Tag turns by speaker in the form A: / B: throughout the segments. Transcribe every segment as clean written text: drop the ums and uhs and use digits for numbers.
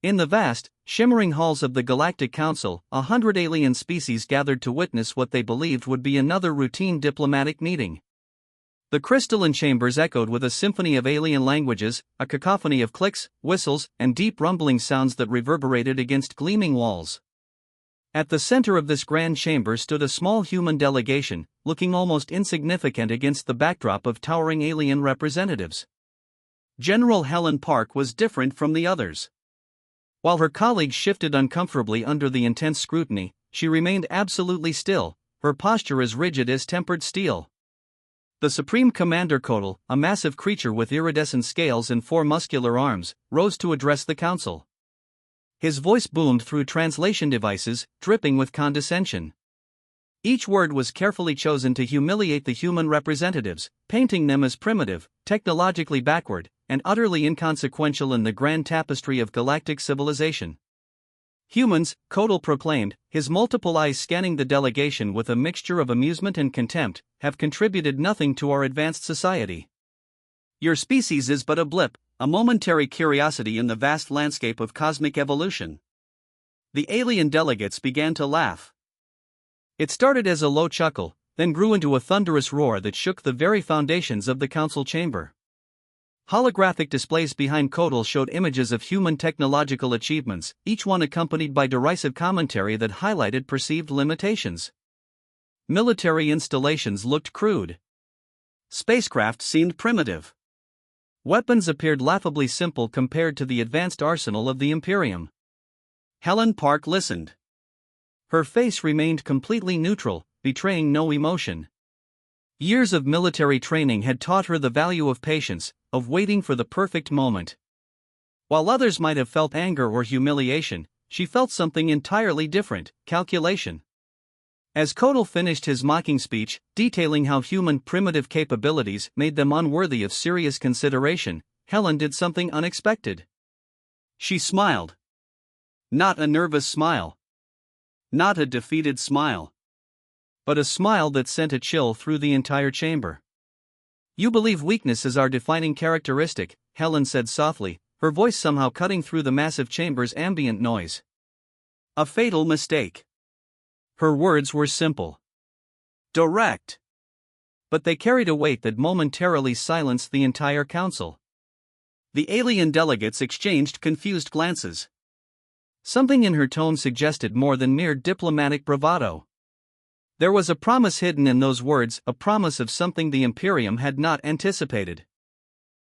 A: In the vast, shimmering halls of the Galactic Council, 100 alien species gathered to witness what they believed would be another routine diplomatic meeting. The crystalline chambers echoed with a symphony of alien languages, a cacophony of clicks, whistles, and deep rumbling sounds that reverberated against gleaming walls. At the center of this grand chamber stood a small human delegation, looking almost insignificant against the backdrop of towering alien representatives. General Helen Park was different from the others. While her colleagues shifted uncomfortably under the intense scrutiny, she remained absolutely still, her posture as rigid as tempered steel. The Supreme Commander Kotal, a massive creature with iridescent scales and 4 muscular arms, rose to address the council. His voice boomed through translation devices, dripping with condescension. Each word was carefully chosen to humiliate the human representatives, painting them as primitive, technologically backward, and utterly inconsequential in the grand tapestry of galactic civilization. Humans, Kotal proclaimed, his multiple eyes scanning the delegation with a mixture of amusement and contempt, have contributed nothing to our advanced society. Your species is but a blip, a momentary curiosity in the vast landscape of cosmic evolution. The alien delegates began to laugh. It started as a low chuckle, then grew into a thunderous roar that shook the very foundations of the council chamber. Holographic displays behind Kotal showed images of human technological achievements, each one accompanied by derisive commentary that highlighted perceived limitations. Military installations looked crude. Spacecraft seemed primitive. Weapons appeared laughably simple compared to the advanced arsenal of the Imperium. Helen Park listened. Her face remained completely neutral, betraying no emotion. Years of military training had taught her the value of patience, of waiting for the perfect moment. While others might have felt anger or humiliation, she felt something entirely different: calculation. As Kotal finished his mocking speech, detailing how human primitive capabilities made them unworthy of serious consideration, Helen did something unexpected. She smiled. Not a nervous smile. Not a defeated smile. But a smile that sent a chill through the entire chamber. You believe weakness is our defining characteristic, Helen said softly, her voice somehow cutting through the massive chamber's ambient noise. A fatal mistake. Her words were simple. Direct. But they carried a weight that momentarily silenced the entire council. The alien delegates exchanged confused glances. Something in her tone suggested more than mere diplomatic bravado. There was a promise hidden in those words, a promise of something the Imperium had not anticipated.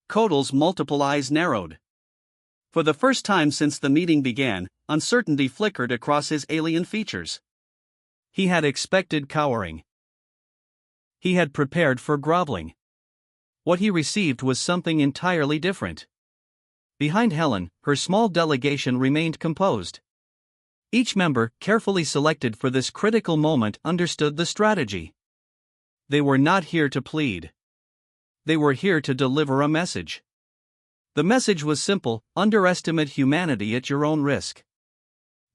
A: Kotal's multiple eyes narrowed. For the first time since the meeting began, uncertainty flickered across his alien features. He had expected cowering. He had prepared for groveling. What he received was something entirely different. Behind Helen, her small delegation remained composed. Each member, carefully selected for this critical moment, understood the strategy. They were not here to plead. They were here to deliver a message. The message was simple: underestimate humanity at your own risk.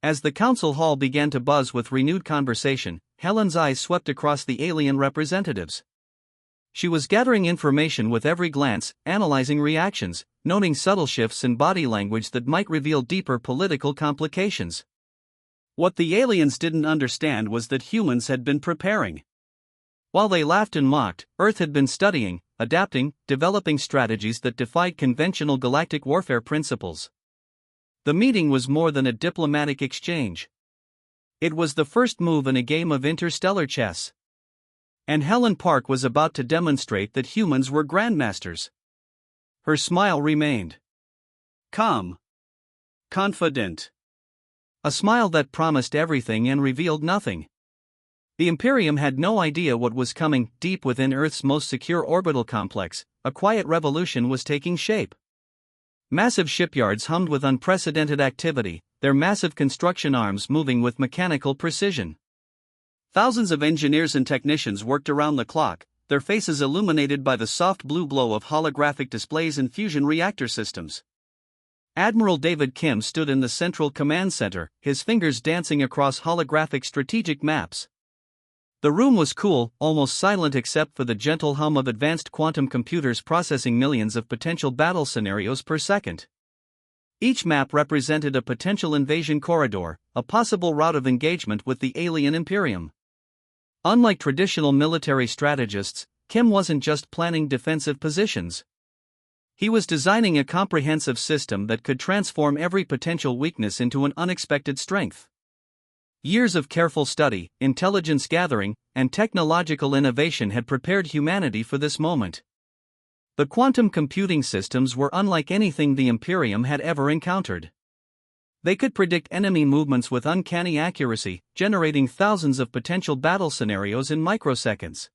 A: As the council hall began to buzz with renewed conversation, Helen's eyes swept across the alien representatives. She was gathering information with every glance, analyzing reactions, noting subtle shifts in body language that might reveal deeper political complications. What the aliens didn't understand was that humans had been preparing. While they laughed and mocked, Earth had been studying, adapting, developing strategies that defied conventional galactic warfare principles. The meeting was more than a diplomatic exchange. It was the first move in a game of interstellar chess. And Helen Park was about to demonstrate that humans were grandmasters. Her smile remained calm, confident. A smile that promised everything and revealed nothing. The Imperium had no idea what was coming. Deep within Earth's most secure orbital complex, a quiet revolution was taking shape. Massive shipyards hummed with unprecedented activity, their massive construction arms moving with mechanical precision. Thousands of engineers and technicians worked around the clock, their faces illuminated by the soft blue glow of holographic displays and fusion reactor systems. Admiral David Kim stood in the central command center, his fingers dancing across holographic strategic maps. The room was cool, almost silent except for the gentle hum of advanced quantum computers processing millions of potential battle scenarios per second. Each map represented a potential invasion corridor, a possible route of engagement with the alien Imperium. Unlike traditional military strategists, Kim wasn't just planning defensive positions. He was designing a comprehensive system that could transform every potential weakness into an unexpected strength. Years of careful study, intelligence gathering, and technological innovation had prepared humanity for this moment. The quantum computing systems were unlike anything the Imperium had ever encountered. They could predict enemy movements with uncanny accuracy, generating thousands of potential battle scenarios in microseconds.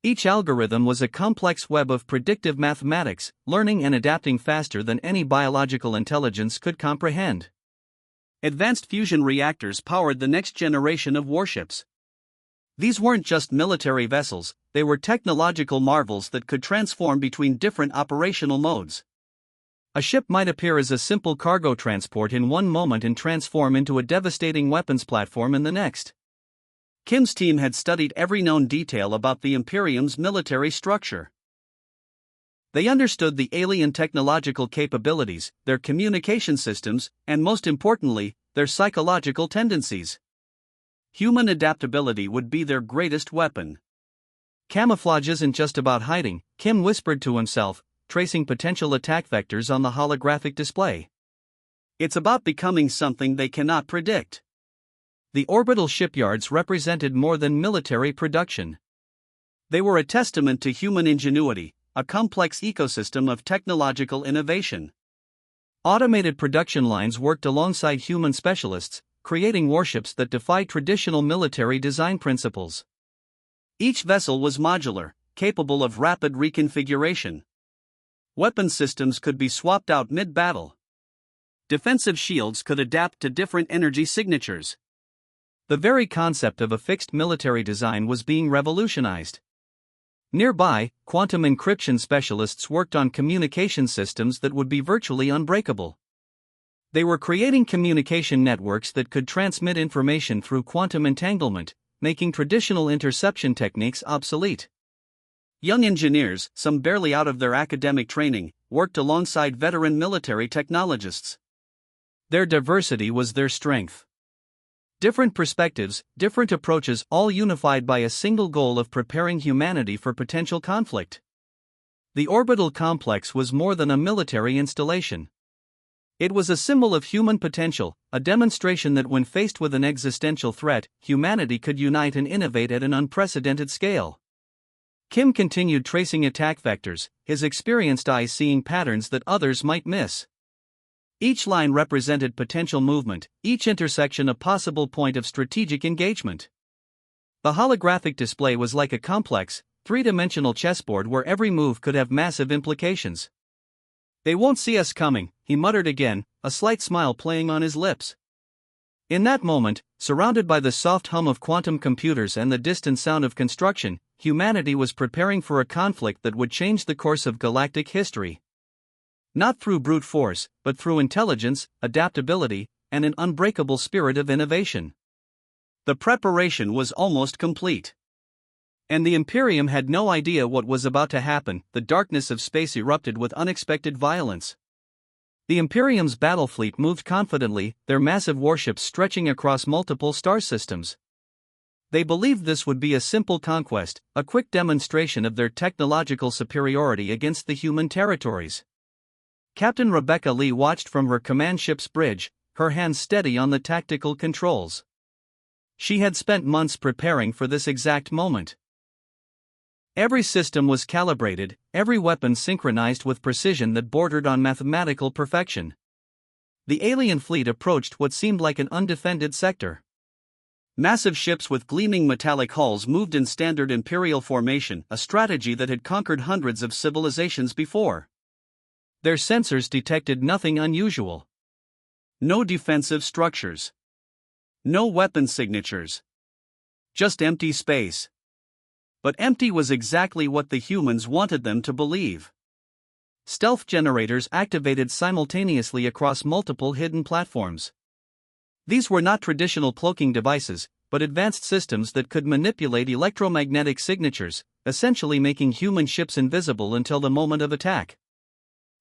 A: Each algorithm was a complex web of predictive mathematics, learning and adapting faster than any biological intelligence could comprehend. Advanced fusion reactors powered the next generation of warships. These weren't just military vessels, they were technological marvels that could transform between different operational modes. A ship might appear as a simple cargo transport in one moment and transform into a devastating weapons platform in the next. Kim's team had studied every known detail about the Imperium's military structure. They understood the alien technological capabilities, their communication systems, and most importantly, their psychological tendencies. Human adaptability would be their greatest weapon. Camouflage isn't just about hiding, Kim whispered to himself, tracing potential attack vectors on the holographic display. It's about becoming something they cannot predict. The orbital shipyards represented more than military production. They were a testament to human ingenuity, a complex ecosystem of technological innovation. Automated production lines worked alongside human specialists, creating warships that defied traditional military design principles. Each vessel was modular, capable of rapid reconfiguration. Weapon systems could be swapped out mid-battle. Defensive shields could adapt to different energy signatures. The very concept of a fixed military design was being revolutionized. Nearby, quantum encryption specialists worked on communication systems that would be virtually unbreakable. They were creating communication networks that could transmit information through quantum entanglement, making traditional interception techniques obsolete. Young engineers, some barely out of their academic training, worked alongside veteran military technologists. Their diversity was their strength. Different perspectives, different approaches, all unified by a single goal of preparing humanity for potential conflict. The orbital complex was more than a military installation. It was a symbol of human potential, a demonstration that when faced with an existential threat, humanity could unite and innovate at an unprecedented scale. Kim continued tracing attack vectors, his experienced eyes seeing patterns that others might miss. Each line represented potential movement, each intersection a possible point of strategic engagement. The holographic display was like a complex, three-dimensional chessboard where every move could have massive implications. "They won't see us coming," he muttered again, a slight smile playing on his lips. In that moment, surrounded by the soft hum of quantum computers and the distant sound of construction, humanity was preparing for a conflict that would change the course of galactic history. Not through brute force, but through intelligence, adaptability, and an unbreakable spirit of innovation. The preparation was almost complete. And the Imperium had no idea what was about to happen. The darkness of space erupted with unexpected violence. The Imperium's battle fleet moved confidently, their massive warships stretching across multiple star systems. They believed this would be a simple conquest, a quick demonstration of their technological superiority against the human territories. Captain Rebecca Lee watched from her command ship's bridge, her hands steady on the tactical controls. She had spent months preparing for this exact moment. Every system was calibrated, every weapon synchronized with precision that bordered on mathematical perfection. The alien fleet approached what seemed like an undefended sector. Massive ships with gleaming metallic hulls moved in standard imperial formation, a strategy that had conquered hundreds of civilizations before. Their sensors detected nothing unusual. No defensive structures. No weapon signatures. Just empty space. But empty was exactly what the humans wanted them to believe. Stealth generators activated simultaneously across multiple hidden platforms. These were not traditional cloaking devices, but advanced systems that could manipulate electromagnetic signatures, essentially making human ships invisible until the moment of attack.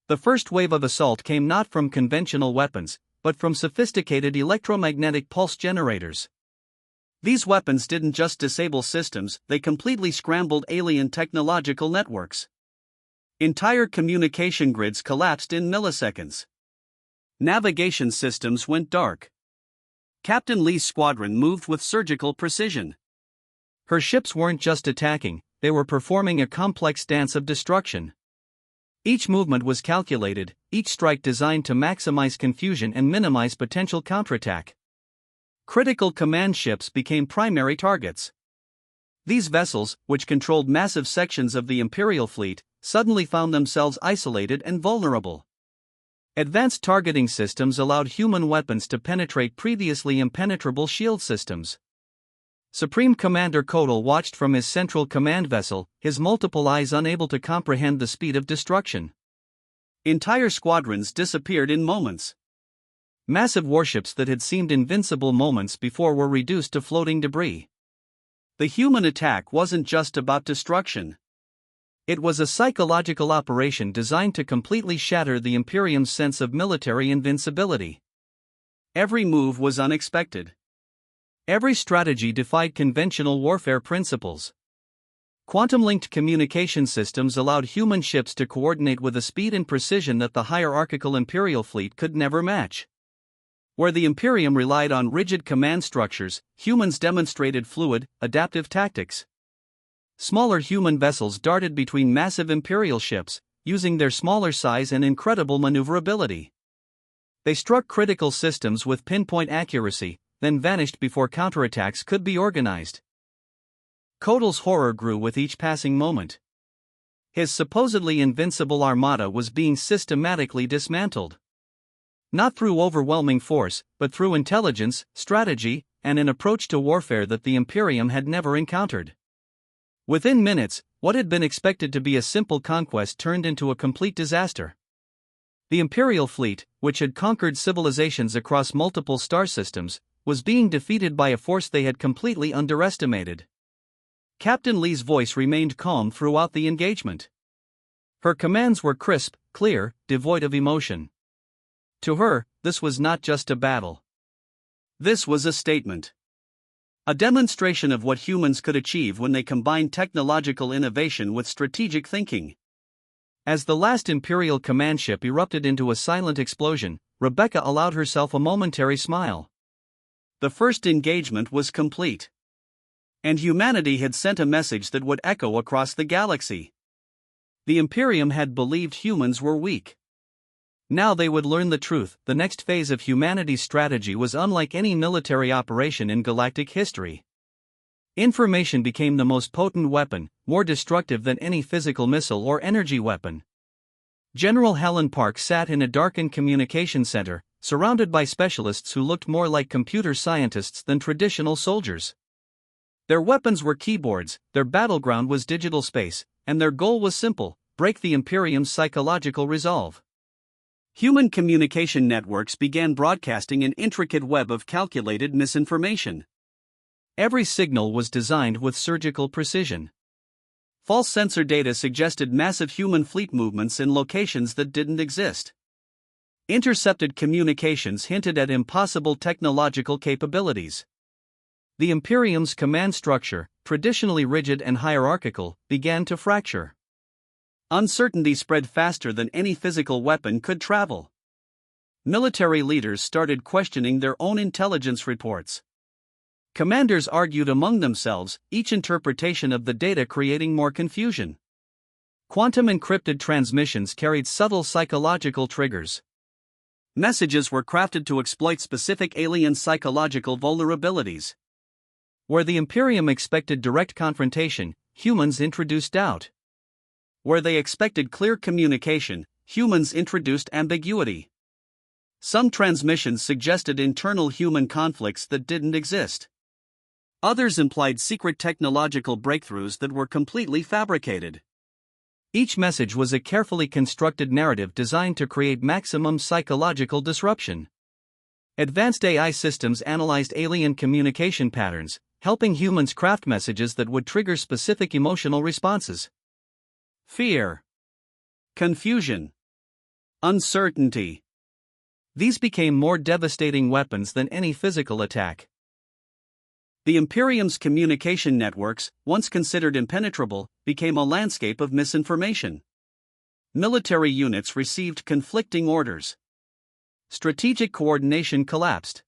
A: The first wave of assault came not from conventional weapons, but from sophisticated electromagnetic pulse generators. These weapons didn't just disable systems, they completely scrambled alien technological networks. Entire communication grids collapsed in milliseconds. Navigation systems went dark. Captain Lee's squadron moved with surgical precision. Her ships weren't just attacking, they were performing a complex dance of destruction. Each movement was calculated, each strike designed to maximize confusion and minimize potential counterattack. Critical command ships became primary targets. These vessels, which controlled massive sections of the Imperial fleet, suddenly found themselves isolated and vulnerable. Advanced targeting systems allowed human weapons to penetrate previously impenetrable shield systems. Supreme Commander Kotal watched from his central command vessel, his multiple eyes unable to comprehend the speed of destruction. Entire squadrons disappeared in moments. Massive warships that had seemed invincible moments before were reduced to floating debris. The human attack wasn't just about destruction. It was a psychological operation designed to completely shatter the Imperium's sense of military invincibility. Every move was unexpected. Every strategy defied conventional warfare principles. Quantum-linked communication systems allowed human ships to coordinate with a speed and precision that the hierarchical Imperial fleet could never match. Where the Imperium relied on rigid command structures, humans demonstrated fluid, adaptive tactics. Smaller human vessels darted between massive Imperial ships, using their smaller size and incredible maneuverability. They struck critical systems with pinpoint accuracy, then vanished before counterattacks could be organized. Kotal's horror grew with each passing moment. His supposedly invincible armada was being systematically dismantled. Not through overwhelming force, but through intelligence, strategy, and an approach to warfare that the Imperium had never encountered. Within minutes, what had been expected to be a simple conquest turned into a complete disaster. The Imperial fleet, which had conquered civilizations across multiple star systems, was being defeated by a force they had completely underestimated. Captain Lee's voice remained calm throughout the engagement. Her commands were crisp, clear, devoid of emotion. To her, this was not just a battle. This was a statement. A demonstration of what humans could achieve when they combined technological innovation with strategic thinking. As the last Imperial command ship erupted into a silent explosion, Rebecca allowed herself a momentary smile. The first engagement was complete. And humanity had sent a message that would echo across the galaxy. The Imperium had believed humans were weak. Now they would learn the truth. The next phase of humanity's strategy was unlike any military operation in galactic history. Information became the most potent weapon, more destructive than any physical missile or energy weapon. General Helen Park sat in a darkened communication center, surrounded by specialists who looked more like computer scientists than traditional soldiers. Their weapons were keyboards, their battleground was digital space, and their goal was simple: break the Imperium's psychological resolve. Human communication networks began broadcasting an intricate web of calculated misinformation. Every signal was designed with surgical precision. False sensor data suggested massive human fleet movements in locations that didn't exist. Intercepted communications hinted at impossible technological capabilities. The Imperium's command structure, traditionally rigid and hierarchical, began to fracture. Uncertainty spread faster than any physical weapon could travel. Military leaders started questioning their own intelligence reports. Commanders argued among themselves, each interpretation of the data creating more confusion. Quantum encrypted transmissions carried subtle psychological triggers. Messages were crafted to exploit specific alien psychological vulnerabilities. Where the Imperium expected direct confrontation, humans introduced doubt. Where they expected clear communication, humans introduced ambiguity. Some transmissions suggested internal human conflicts that didn't exist. Others implied secret technological breakthroughs that were completely fabricated. Each message was a carefully constructed narrative designed to create maximum psychological disruption. Advanced AI systems analyzed alien communication patterns, helping humans craft messages that would trigger specific emotional responses. Fear, confusion, Uncertainty. These became more devastating weapons than any physical attack. The Imperium's communication networks, once considered impenetrable, became a landscape of misinformation. Military units received conflicting orders. Strategic coordination collapsed.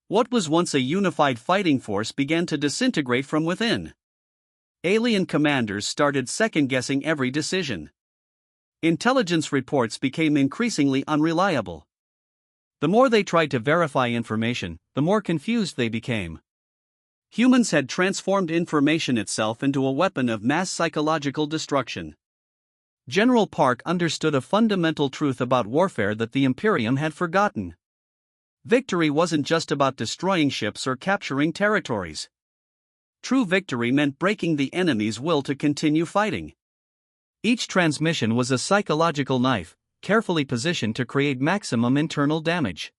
A: What was once a unified fighting force began to disintegrate from within. Alien commanders started second-guessing every decision. Intelligence reports became increasingly unreliable. The more they tried to verify information, the more confused they became. Humans had transformed information itself into a weapon of mass psychological destruction. General Park understood a fundamental truth about warfare that the Imperium had forgotten. Victory wasn't just about destroying ships or capturing territories. True victory meant breaking the enemy's will to continue fighting. Each transmission was a psychological knife, carefully positioned to create maximum internal damage.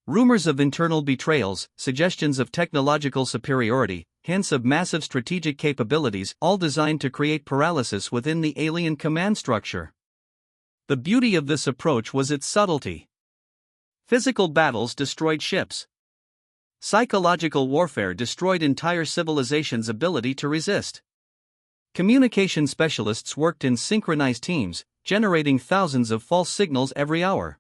A: Rumors of internal betrayals, suggestions of technological superiority, hints of massive strategic capabilities, all designed to create paralysis within the alien command structure. The beauty of this approach was its subtlety. Physical battles destroyed ships. Psychological warfare destroyed entire civilizations' ability to resist. Communication specialists worked in synchronized teams, generating thousands of false signals every hour.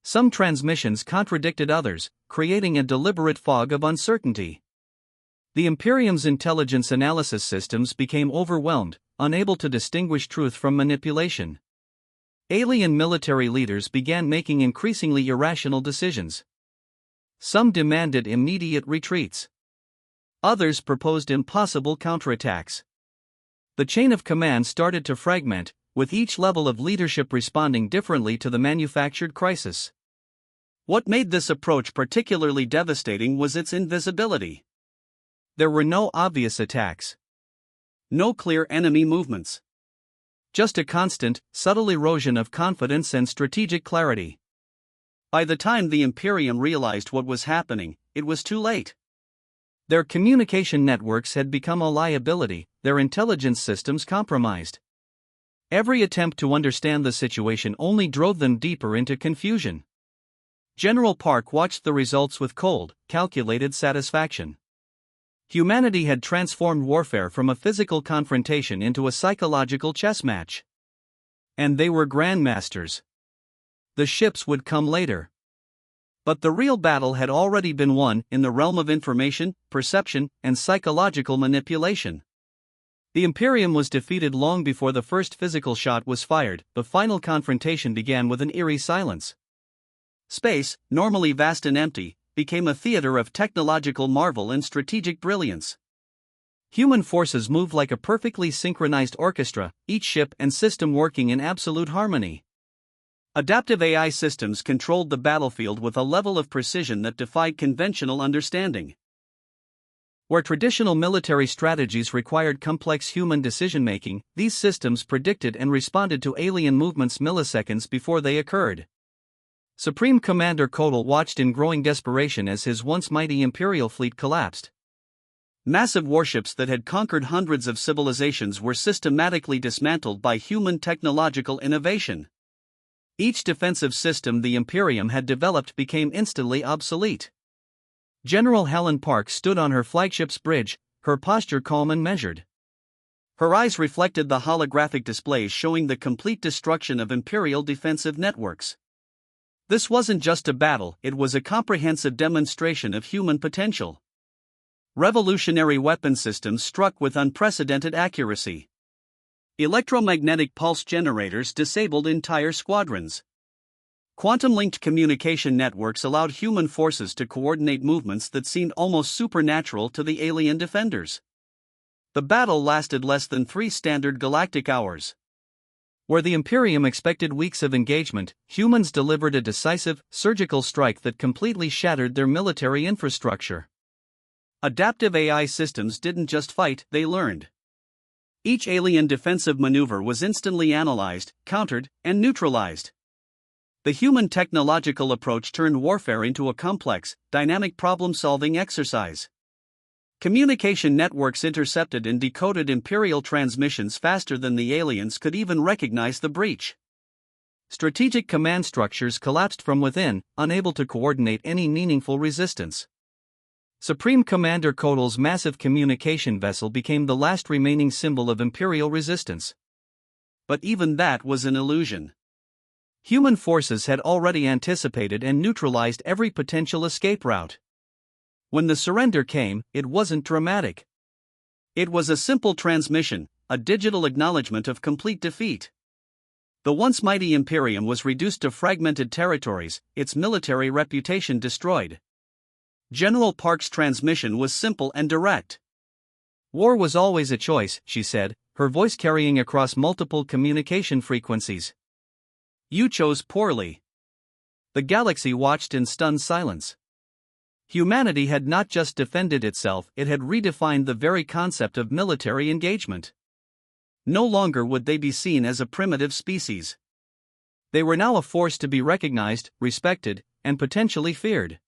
A: Some transmissions contradicted others, creating a deliberate fog of uncertainty. The Imperium's intelligence analysis systems became overwhelmed, unable to distinguish truth from manipulation. Alien military leaders began making increasingly irrational decisions. Some demanded immediate retreats. Others proposed impossible counterattacks. The chain of command started to fragment, with each level of leadership responding differently to the manufactured crisis. What made this approach particularly devastating was its invisibility. There were no obvious attacks. No clear enemy movements. Just a constant, subtle erosion of confidence and strategic clarity. By the time the Imperium realized what was happening, it was too late. Their communication networks had become a liability, their intelligence systems compromised. Every attempt to understand the situation only drove them deeper into confusion. General Park watched the results with cold, calculated satisfaction. Humanity had transformed warfare from a physical confrontation into a psychological chess match. And they were grandmasters. The ships would come later. But the real battle had already been won in the realm of information, perception, and psychological manipulation. The Imperium was defeated long before the first physical shot was fired. The final confrontation began with an eerie silence. Space, normally vast and empty, became a theater of technological marvel and strategic brilliance. Human forces moved like a perfectly synchronized orchestra, each ship and system working in absolute harmony. Adaptive AI systems controlled the battlefield with a level of precision that defied conventional understanding. Where traditional military strategies required complex human decision-making, these systems predicted and responded to alien movements milliseconds before they occurred. Supreme Commander Kotal watched in growing desperation as his once mighty Imperial fleet collapsed. Massive warships that had conquered hundreds of civilizations were systematically dismantled by human technological innovation. Each defensive system the Imperium had developed became instantly obsolete. General Helen Park stood on her flagship's bridge, her posture calm and measured. Her eyes reflected the holographic displays showing the complete destruction of Imperial defensive networks. This wasn't just a battle, it was a comprehensive demonstration of human potential. Revolutionary weapon systems struck with unprecedented accuracy. Electromagnetic pulse generators disabled entire squadrons. Quantum-linked communication networks allowed human forces to coordinate movements that seemed almost supernatural to the alien defenders. The battle lasted less than 3 standard galactic hours. Where the Imperium expected weeks of engagement, humans delivered a decisive, surgical strike that completely shattered their military infrastructure. Adaptive AI systems didn't just fight, they learned. Each alien defensive maneuver was instantly analyzed, countered, and neutralized. The human technological approach turned warfare into a complex, dynamic problem-solving exercise. Communication networks intercepted and decoded Imperial transmissions faster than the aliens could even recognize the breach. Strategic command structures collapsed from within, unable to coordinate any meaningful resistance. Supreme Commander Kotal's massive communication vessel became the last remaining symbol of Imperial resistance. But even that was an illusion. Human forces had already anticipated and neutralized every potential escape route. When the surrender came, it wasn't dramatic. It was a simple transmission, a digital acknowledgement of complete defeat. The once mighty Imperium was reduced to fragmented territories, its military reputation destroyed. General Park's transmission was simple and direct. War was always a choice, she said, her voice carrying across multiple communication frequencies. You chose poorly. The galaxy watched in stunned silence. Humanity had not just defended itself, it had redefined the very concept of military engagement. No longer would they be seen as a primitive species. They were now a force to be recognized, respected, and potentially feared.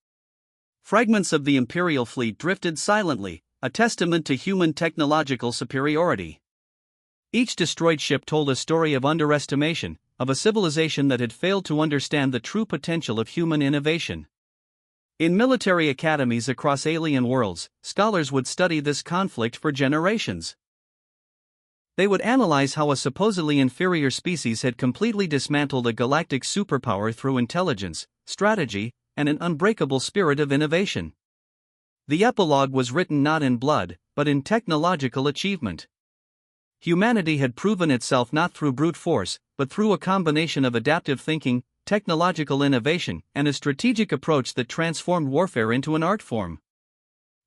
A: Fragments of the Imperial fleet drifted silently, a testament to human technological superiority. Each destroyed ship told a story of underestimation, of a civilization that had failed to understand the true potential of human innovation. In military academies across alien worlds, scholars would study this conflict for generations. They would analyze how a supposedly inferior species had completely dismantled a galactic superpower through intelligence, strategy, and an unbreakable spirit of innovation. The epilogue was written not in blood, but in technological achievement. Humanity had proven itself not through brute force, but through a combination of adaptive thinking, technological innovation, and a strategic approach that transformed warfare into an art form.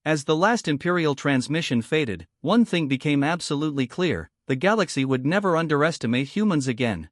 A: As the last Imperial transmission faded, one thing became absolutely clear: the galaxy would never underestimate humans again.